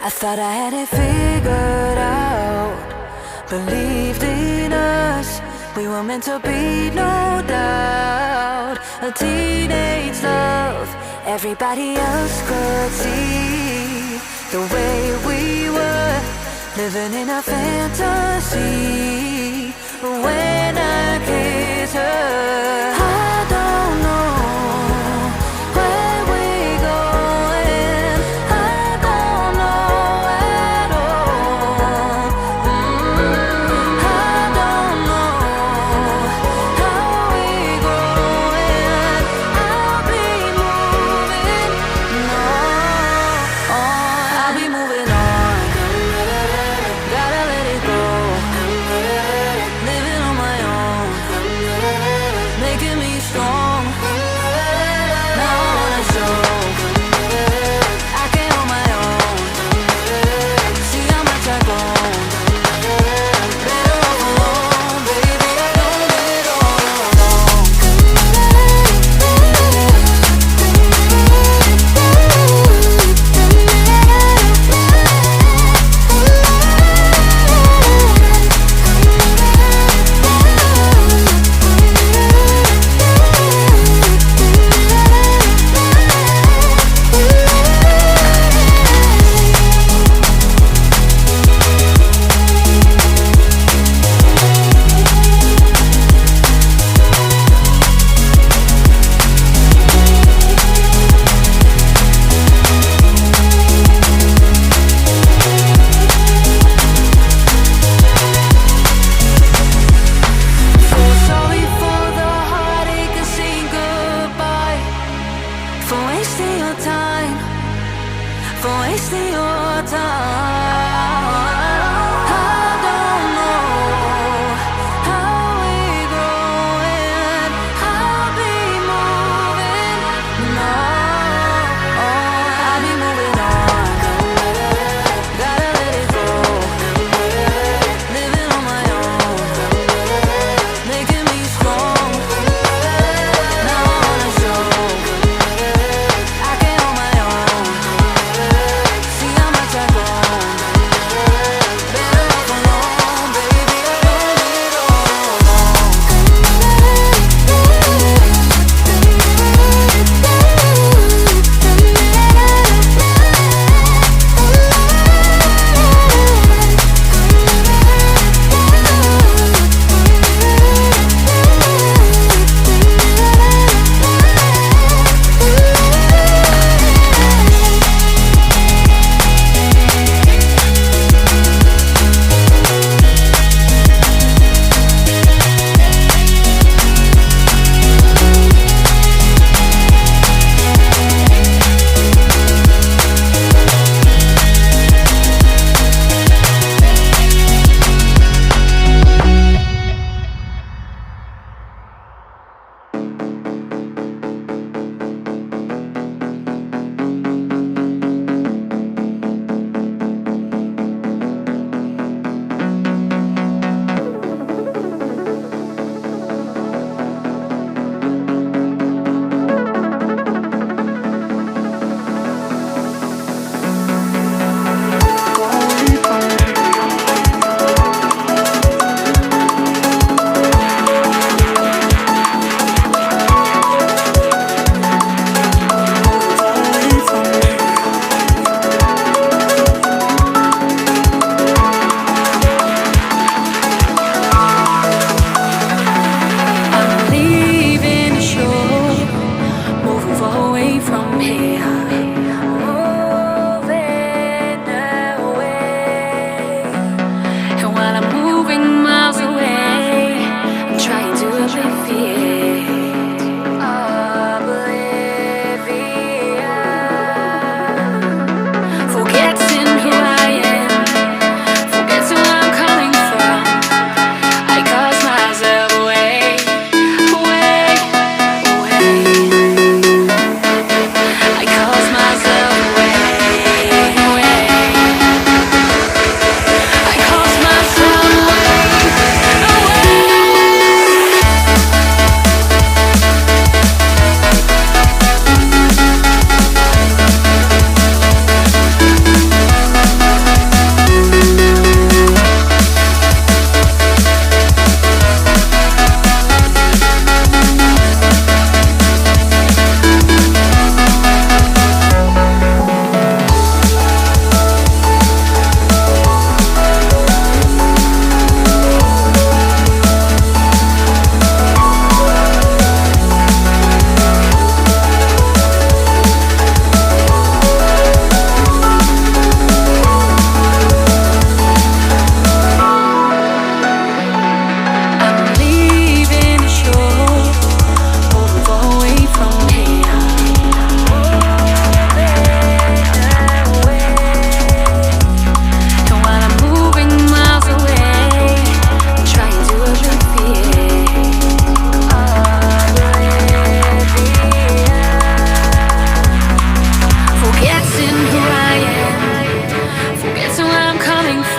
I thought I had it figured out, believed in us, we were meant to be, no doubt. A teenage love, everybody else could see the way we were, living in a fantasy. But when I kiss her, I don't know where we're going, I don't know at all. I don't know how we're going, I'll be moving on, I'll be moving on. Gotta let it go, living on my own, making me strong.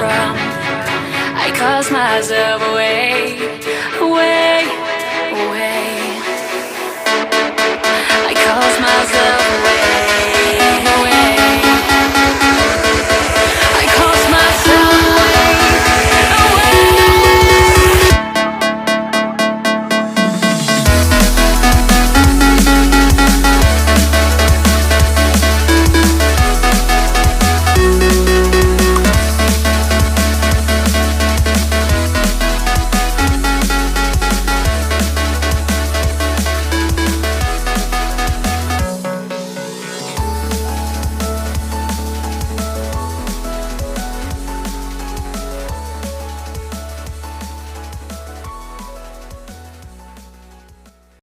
from. I cast myself away, away, away. I cast myself away.